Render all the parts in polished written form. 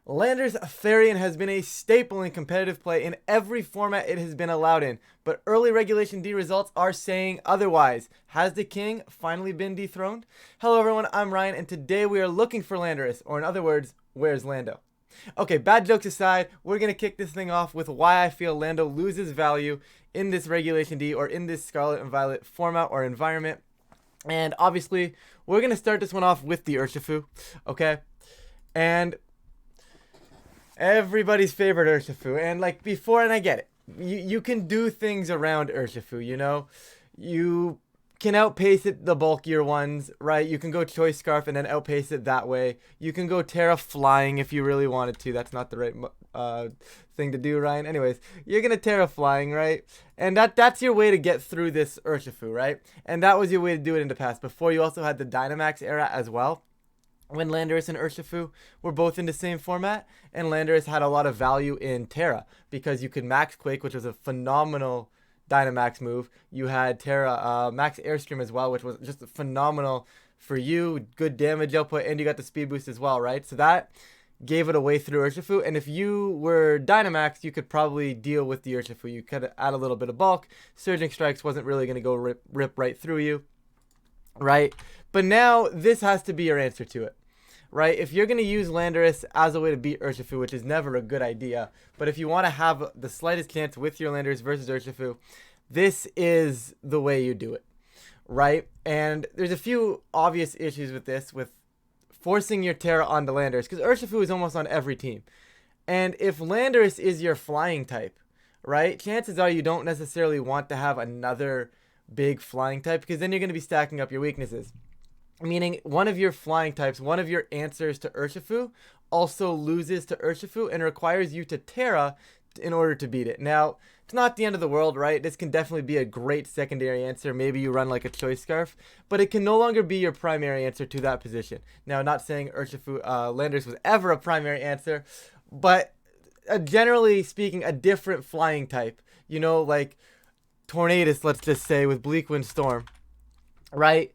Landorus-Therian has been a staple in competitive play in every format it has been allowed in, but early Regulation D results are saying otherwise. Has the king finally been dethroned? Hello everyone, I'm Ryan, and today we are looking for Landorus, or in other words, where's Lando? Okay, bad jokes aside, we're going to kick this thing off with why I feel Lando loses value in this Regulation D or in this Scarlet and Violet format or environment. And obviously, we're going to start this one off with the Urshifu, okay? And everybody's favorite Urshifu. And like before, and I get it, you can do things around Urshifu, you know? You can outpace it the bulkier ones, right? You can go Choice Scarf and then outpace it that way. You can go Terra Flying if you really wanted to. That's not the right thing to do, Ryan. Anyways, you're going to Terra Flying, right? And that's your way to get through this Urshifu, right? And that was your way to do it in the past. Before, you also had the Dynamax era as well, when Landorus and Urshifu were both in the same format, and Landorus had a lot of value in Terra because you could Max Quake, which was a phenomenal Dynamax move. You had Terra Max Airstream as well, which was just phenomenal for you, good damage output, and you got the speed boost as well, right? So that gave it away through Urshifu, and if you were Dynamax, you could probably deal with the Urshifu. You could add a little bit of bulk. Surging Strikes wasn't really going to go rip right through you, right? But now this has to be your answer to it, right? If you're going to use Landorus as a way to beat Urshifu, which is never a good idea, but if you want to have the slightest chance with your Landorus versus Urshifu, this is the way you do it, right? And there's a few obvious issues with this, with forcing your Terra onto Landorus, because Urshifu is almost on every team. And if Landorus is your flying type, right, chances are you don't necessarily want to have another big flying type, because then you're going to be stacking up your weaknesses. Meaning one of your flying types, one of your answers to Urshifu, also loses to Urshifu and requires you to Terra in order to beat it. Now, it's not the end of the world, right? This can definitely be a great secondary answer. Maybe you run like a Choice Scarf, but it can no longer be your primary answer to that position. Now, not saying Urshifu, Landorus was ever a primary answer, but generally speaking, a different flying type. You know, like Tornadus, let's just say, with Bleak Wind Storm, right?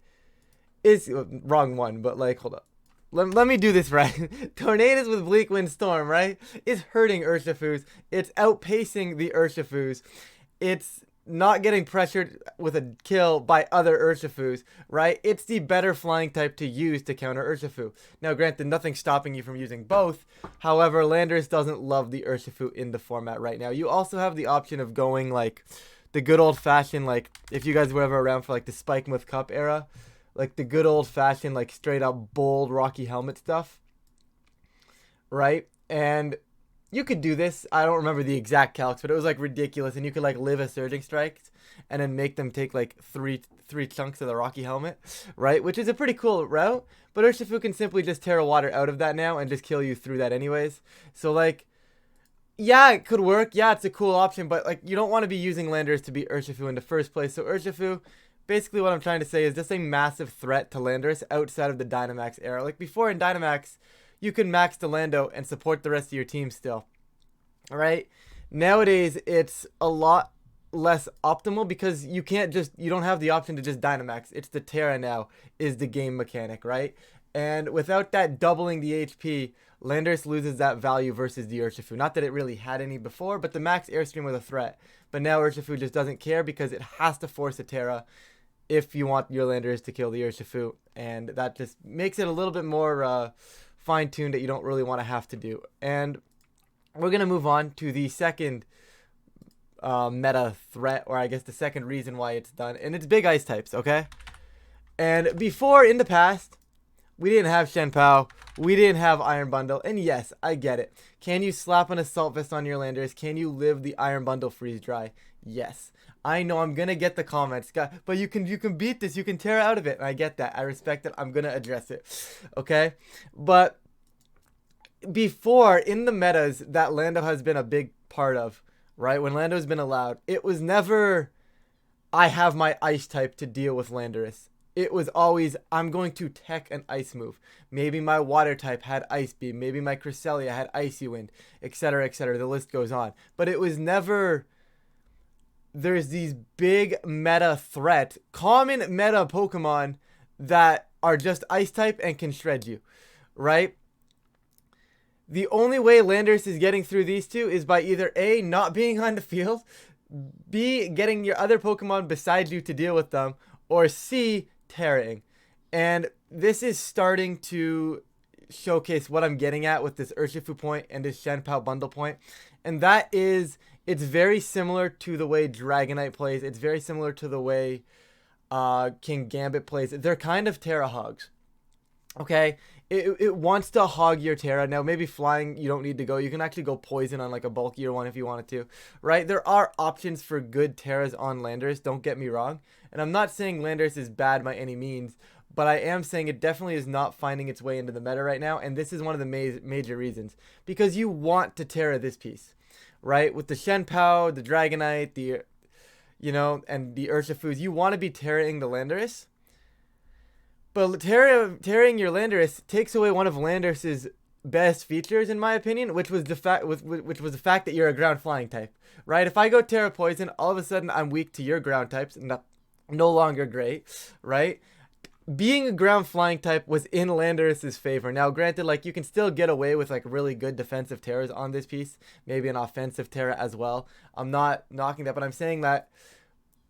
Is wrong one, but like, hold up. Let me do this right. Tornadus with Bleak Wind Storm, right, is hurting Urshifus. It's outpacing the Urshifus. It's not getting pressured with a kill by other Urshifus, right? It's the better flying type to use to counter Urshifu. Now, granted, nothing's stopping you from using both. However, Landorus doesn't love the Urshifu in the format right now. You also have the option of going like the good old-fashioned, like if you guys were ever around for like the Spike Myth Cup era, like the good old-fashioned, like straight-up bold Rocky Helmet stuff, right? And you could do this. I don't remember the exact calcs, but it was like ridiculous. And you could like live a Surging Strikes and then make them take like three chunks of the Rocky Helmet, right? Which is a pretty cool route. But Urshifu can simply just Terra Water out of that now and just kill you through that anyways. So like, yeah, it could work. Yeah, it's a cool option, but like you don't want to be using Landorus to beat Urshifu in the first place. So Urshifu, basically what I'm trying to say is just a massive threat to Landorus outside of the Dynamax era. Like before in Dynamax, you can max the Lando and support the rest of your team still. Alright? Nowadays, it's a lot less optimal because you don't have the option to just Dynamax. It's the Terra now is the game mechanic, right? And without that doubling the HP, Landorus loses that value versus the Urshifu. Not that it really had any before, but the max Airstream was a threat. But now Urshifu just doesn't care because it has to force a Terra if you want your Landorus to kill the Urshifu, and that just makes it a little bit more fine-tuned that you don't really want to have to do. And we're going to move on to the second meta threat, or I guess the second reason why it's done, and it's big ice types, okay? And before, in the past, we didn't have Shenpao, we didn't have Iron Bundle, and yes, I get it. Can you slap an Assault Vest on your Landorus? Can you live the Iron Bundle freeze dry? Yes. I know I'm gonna get the comments, but you can beat this. You can tear out of it. And I get that. I respect it. I'm gonna address it. Okay, but before in the metas that Lando has been a big part of, right? When Lando's been allowed, it was never I have my ice type to deal with Landorus. It was always I'm going to tech an ice move. Maybe my water type had Ice Beam. Maybe my Cresselia had Icy Wind, etc., etc. The list goes on. But it was never there's these big meta threat, common meta Pokemon that are just ice type and can shred you, right? The only way Landorus is getting through these two is by either A, not being on the field, B, getting your other Pokemon beside you to deal with them, or C, Terraing. And this is starting to showcase what I'm getting at with this Urshifu point and this Shenpao bundle point. And that is, it's very similar to the way Dragonite plays. It's very similar to the way King Gambit plays. They're kind of Terra hogs. Okay? It wants to hog your Terra. Now, maybe flying, you don't need to go. You can actually go poison on like a bulkier one if you wanted to, right? There are options for good Terras on Landorus, don't get me wrong. And I'm not saying Landorus is bad by any means, but I am saying it definitely is not finding its way into the meta right now. And this is one of the major reasons. Because you want to Terra this piece, right? With the Shenpao, the Dragonite, the, you know, and the Urshifus, you want to be Terraing the Landorus. But Terraing your Landorus takes away one of Landorus's best features, in my opinion, which was the fact that you're a ground flying type, right? If I go Terra Poison, all of a sudden I'm weak to your ground types, no longer great, right? Being a ground flying type was in Landorus's favor. Now, granted, like you can still get away with like really good defensive Terras on this piece, maybe an offensive Terra as well. I'm not knocking that, but I'm saying that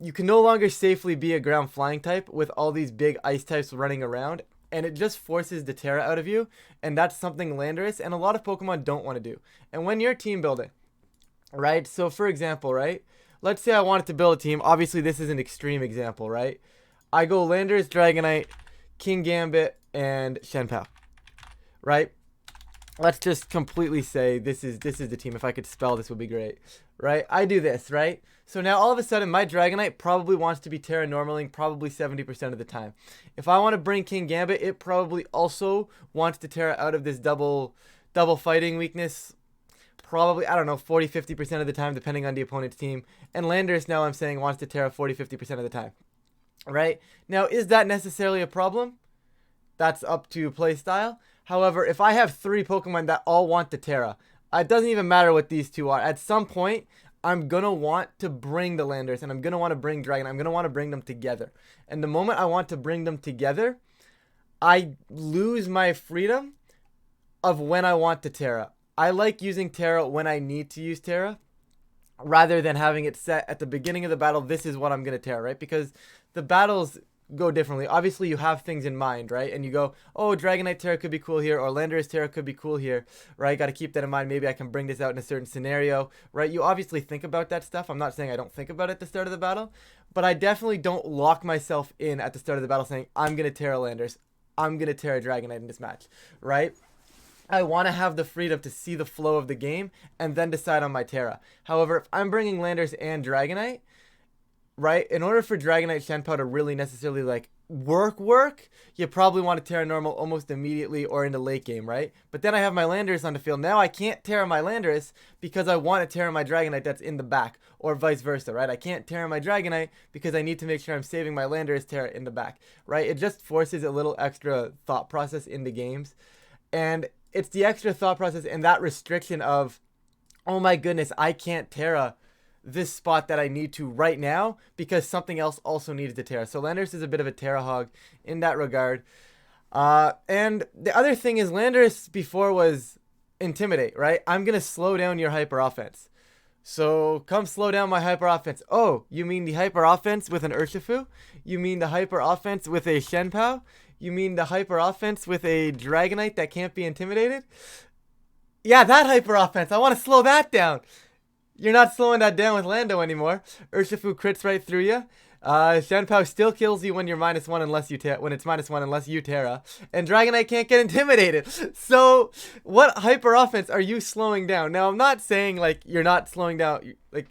you can no longer safely be a ground flying type with all these big ice types running around, and it just forces the Terra out of you, and that's something Landorus and a lot of Pokemon don't want to do. And when you're team building, right? So for example, right? Let's say I wanted to build a team. Obviously, this is an extreme example, right? I go Landorus, Dragonite, King Gambit, and Shenpao, right? Let's just completely say this is the team. If I could spell, this would be great, right? I do this, right? So now all of a sudden my Dragonite probably wants to be Terra Normaling probably 70% of the time. If I want to bring King Gambit, it probably also wants to Terra out of this double fighting weakness probably, I don't know, 40-50% of the time depending on the opponent's team. And Landorus now I'm saying wants to Terra 40-50% of the time, right? Now, is that necessarily a problem? That's up to playstyle. However, if I have 3 Pokemon that all want to Terra, it doesn't even matter what these two are. At some point, I'm going to want to bring the Landorus, and I'm going to want to bring Dragon. I'm going to want to bring them together. And the moment I want to bring them together, I lose my freedom of when I want to Terra. I like using Terra when I need to use Terra, rather than having it set at the beginning of the battle, this is what I'm going to Terra, right? Because the battles go differently. Obviously, you have things in mind, right? And you go, oh, Dragonite Terra could be cool here, or Landorus Terra could be cool here, right? Got to keep that in mind. Maybe I can bring this out in a certain scenario, right? You obviously think about that stuff. I'm not saying I don't think about it at the start of the battle, but I definitely don't lock myself in at the start of the battle saying, I'm going to Terra Landorus, I'm going to Terra Dragonite in this match, right? I want to have the freedom to see the flow of the game and then decide on my Terra. However, if I'm bringing Landorus and Dragonite, right, in order for Dragonite Shenpao to really necessarily like work, you probably want to Terra Normal almost immediately or in the late game, right? But then I have my Landorus on the field. Now I can't Terra my Landorus because I want to Terra my Dragonite that's in the back, or vice versa, right? I can't Terra my Dragonite because I need to make sure I'm saving my Landorus Terra in the back, right? It just forces a little extra thought process into games. And it's the extra thought process and that restriction of, oh my goodness, I can't Terra this spot that I need to right now because something else also needs to Terra. So Landorus is a bit of a Terra hog in that regard. And the other thing is Landorus before was Intimidate, right? I'm going to slow down your hyper offense. So come slow down my hyper offense. Oh, you mean the hyper offense with an Urshifu? You mean the hyper offense with a Shenpao? You mean the hyper offense with a Dragonite that can't be intimidated? Yeah, that hyper offense. I want to slow that down. You're not slowing that down with Lando anymore. Urshifu crits right through you. Shenpao still kills you when you're -1 unless you when it's -1 unless you Terra. And Dragonite can't get intimidated. So what hyper offense are you slowing down? Now I'm not saying like you're not slowing down. Like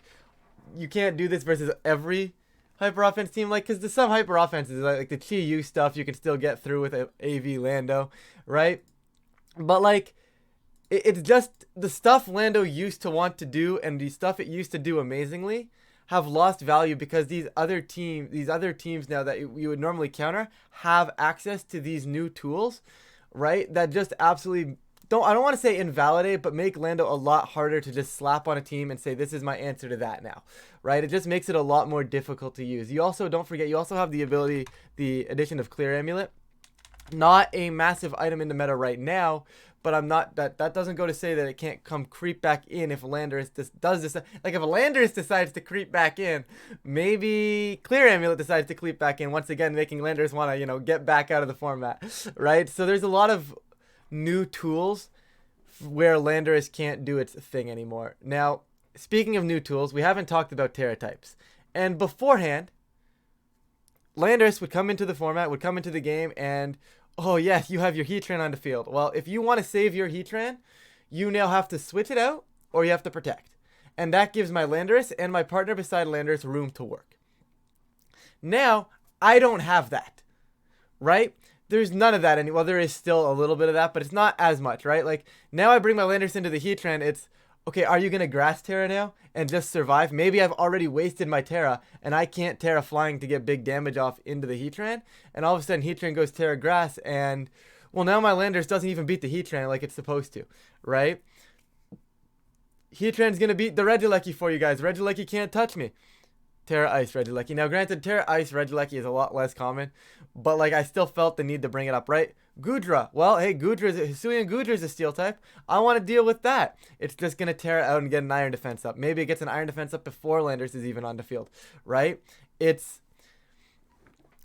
you can't do this versus every hyper offense team. Like because some hyper offenses like the Chi-Yu stuff you can still get through with AV Lando, right? But like it's just the stuff Lando used to want to do and the stuff it used to do amazingly have lost value because these other teams now that you would normally counter have access to these new tools, right? That just absolutely I don't want to say invalidate, but make Lando a lot harder to just slap on a team and say, this is my answer to that now, right? It just makes it a lot more difficult to use. You also, don't forget, you also have the ability, the addition of Clear Amulet. Not a massive item in the meta right now, but I'm not, that doesn't go to say that it can't come creep back in if Landorus does this. Like if a Landorus decides to creep back in, maybe Clear Amulet decides to creep back in, once again making Landorus want to, you know, get back out of the format, right? So there's a lot of new tools where Landorus can't do its thing anymore. Now, speaking of new tools, we haven't talked about Terra types. And beforehand, Landorus would come into the format, would come into the game, and oh yes, you have your Heatran on the field. Well, if you want to save your Heatran, you now have to switch it out, or you have to protect. And that gives my Landorus and my partner beside Landorus room to work. Now, I don't have that, right? There's none of that. Well, there is still a little bit of that, but it's not as much, right? Like, now I bring my Landorus into the Heatran, it's, okay, are you going to grass Terra now and just survive? Maybe I've already wasted my Terra and I can't Terra flying to get big damage off into the Heatran. And all of a sudden Heatran goes Terra grass and, well, now my Landorus doesn't even beat the Heatran like it's supposed to, right? Heatran's going to beat the Regieleki for you guys. Regieleki can't touch me. Terra Ice Regieleki. Now, granted, Terra Ice Regieleki is a lot less common, but, like, I still felt the need to bring it up, right? Goodra. Well, hey, Hisuian Goodra is a steel type. I want to deal with that. It's just going to Terra out and get an Iron Defense up. Maybe it gets an Iron Defense up before Landorus is even on the field, right? It's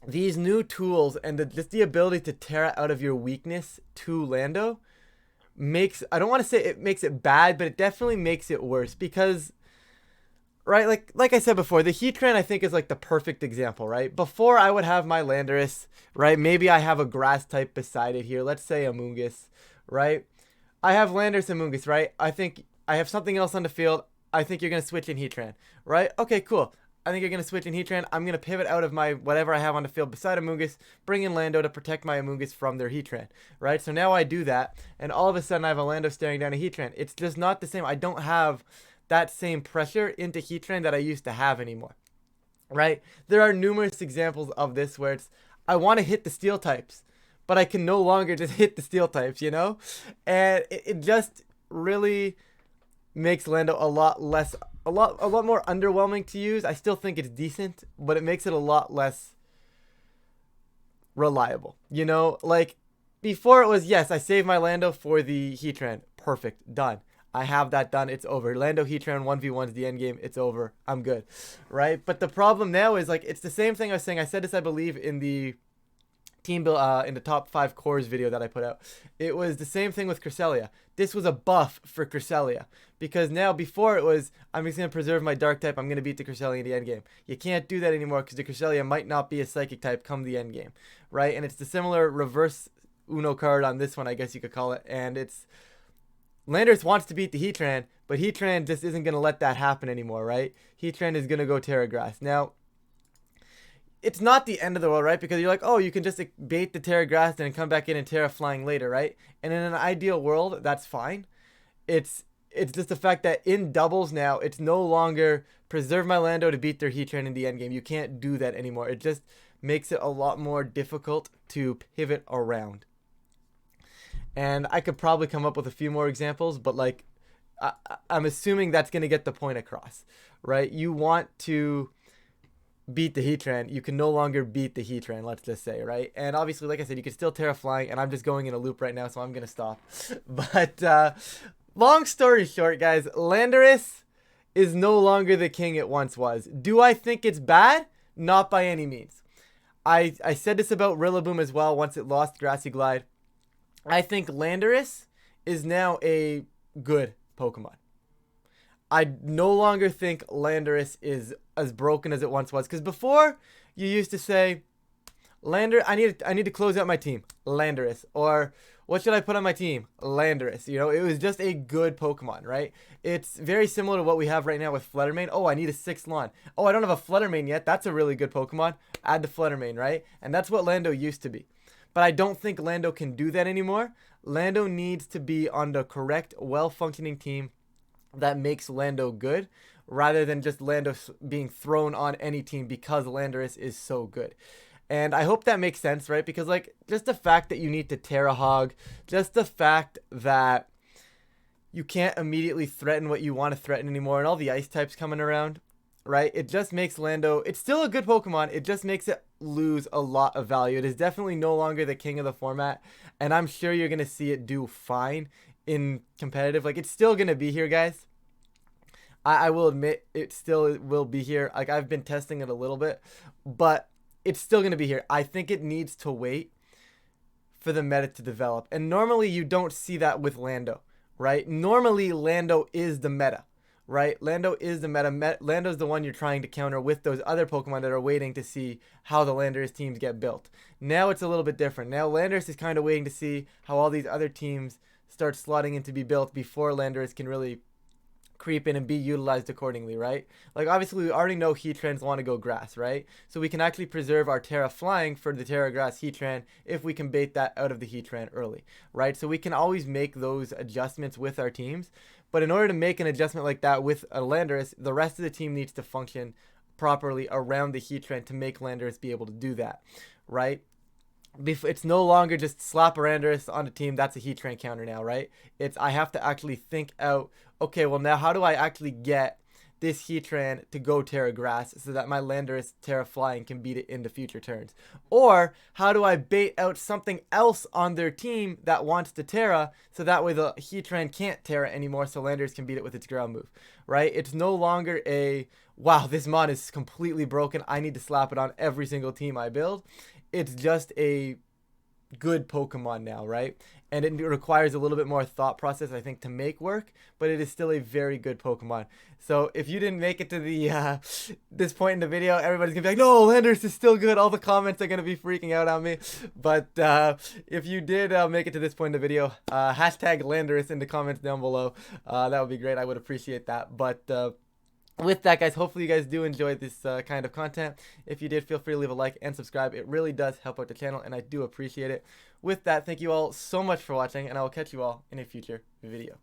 these new tools and just the ability to Terra out of your weakness to Lando makes, I don't want to say it makes it bad, but it definitely makes it worse because, right, like I said before, the Heatran I think is like the perfect example, right? Before I would have my Landorus, right? Maybe I have a grass type beside it here. Let's say Amoonguss, right? I have Landorus and Amoonguss, right? I think I have something else on the field. I think you're going to switch in Heatran, right? Okay, cool. I think you're going to switch in Heatran. I'm going to pivot out of my whatever I have on the field beside Amoonguss, bring in Lando to protect my Amoonguss from their Heatran, right? So now I do that, and all of a sudden I have a Lando staring down a Heatran. It's just not the same. I don't have that same pressure into Heatran that I used to have anymore, right? There are numerous examples of this where it's, I want to hit the steel types, but I can no longer just hit the steel types, you know? And it just really makes Lando a lot more underwhelming to use. I still think it's decent, but it makes it a lot less reliable, you know? Like, before it was, yes, I saved my Lando for the Heatran. Perfect. Done. I have that done. It's over. Lando Heatran 1v1's the end game. It's over. I'm good. Right? But the problem now is, like, it's the same thing I was saying. I said this, I believe, in the team build, in the top 5 cores video that I put out. It was the same thing with Cresselia. This was a buff for Cresselia. Because now, before it was, I'm just going to preserve my dark type. I'm going to beat the Cresselia in the end game. You can't do that anymore because the Cresselia might not be a psychic type come the end game. Right? And it's the similar reverse Uno card on this one, I guess you could call it. And it's, Landorus wants to beat the Heatran, but Heatran just isn't going to let that happen anymore, right? Heatran is going to go Terra Grass. Now, it's not the end of the world, right? Because you're like, oh, you can just bait the Terra Grass and come back in and Terra Flying later, right? And in an ideal world, that's fine. It's just the fact that in doubles now, it's no longer preserve my Lando to beat their Heatran in the end game. You can't do that anymore. It just makes it a lot more difficult to pivot around. And I could probably come up with a few more examples, but like, I'm assuming that's going to get the point across, right? You want to beat the Heatran. You can no longer beat the Heatran, let's just say, right? And obviously, like I said, you can still Terra Flying, and I'm just going in a loop right now, so I'm going to stop. But long story short, guys, Landorus is no longer the king it once was. Do I think it's bad? Not by any means. I said this about Rillaboom as well once it lost Grassy Glide. I think Landorus is now a good Pokemon. I no longer think Landorus is as broken as it once was. Because before, you used to say, I need to close out my team. Landorus. Or, what should I put on my team? Landorus. You know, it was just a good Pokemon, right? It's very similar to what we have right now with Fluttermane. Oh, I need a 6th Lawn. Oh, I don't have a Fluttermane yet. That's a really good Pokemon. Add the Fluttermane, right? And that's what Lando used to be. But I don't think Lando can do that anymore. Lando needs to be on the correct, well-functioning team that makes Lando good, rather than just Lando being thrown on any team because Landorus is so good. And I hope that makes sense, right? Because, like, just the fact that you need to Terra Hog, just the fact that you can't immediately threaten what you want to threaten anymore, and all the ice types coming around, right? It just makes Lando, it's still a good Pokemon, it just makes it lose a lot of value. It is definitely no longer the king of the format, and I'm sure you're going to see it do fine in competitive. Like, it's still going to be here, guys. I will admit it still will be here. Like, I've been testing it a little bit, but it's still going to be here. I think it needs to wait for the meta to develop. And normally you don't see that with Lando, right? Normally Lando is the meta, right? Lando is the meta. Lando's the one you're trying to counter with those other Pokemon that are waiting to see how the Landorus teams get built. Now it's a little bit different. Now Landorus is kind of waiting to see how all these other teams start slotting in to be built before Landorus can really creep in and be utilized accordingly, right? Like, obviously we already know Heatrans want to go grass, right? So we can actually preserve our Terra flying for the Terra grass Heatran if we can bait that out of the Heatran early, right? So we can always make those adjustments with our teams, but in order to make an adjustment like that with a Landorus, the rest of the team needs to function properly around the Heatran to make Landorus be able to do that, right? It's no longer just slap a Landorus on the team. That's a Heatran counter now, right? It's I have to actually think out, okay, well now how do I actually get this Heatran to go Terra Grass so that my Landorus Terra Flying can beat it into future turns? Or how do I bait out something else on their team that wants to Terra so that way the Heatran can't Terra anymore so Landorus can beat it with its ground move, right? It's no longer a, wow, this mod is completely broken, I need to slap it on every single team I build. It's just a good Pokemon now, right? And it requires a little bit more thought process, I think, to make work, but it is still a very good Pokemon. So if you didn't make it to the this point in the video, everybody's gonna be like, no, Landorus is still good. All the comments are gonna be freaking out on me. But if you did make it to this point in the video, hashtag Landorus in the comments down below. That would be great. I would appreciate that. But with that, guys, hopefully you guys do enjoy this kind of content. If you did, feel free to leave a like and subscribe. It really does help out the channel, and I do appreciate it. With that, thank you all so much for watching, and I will catch you all in a future video.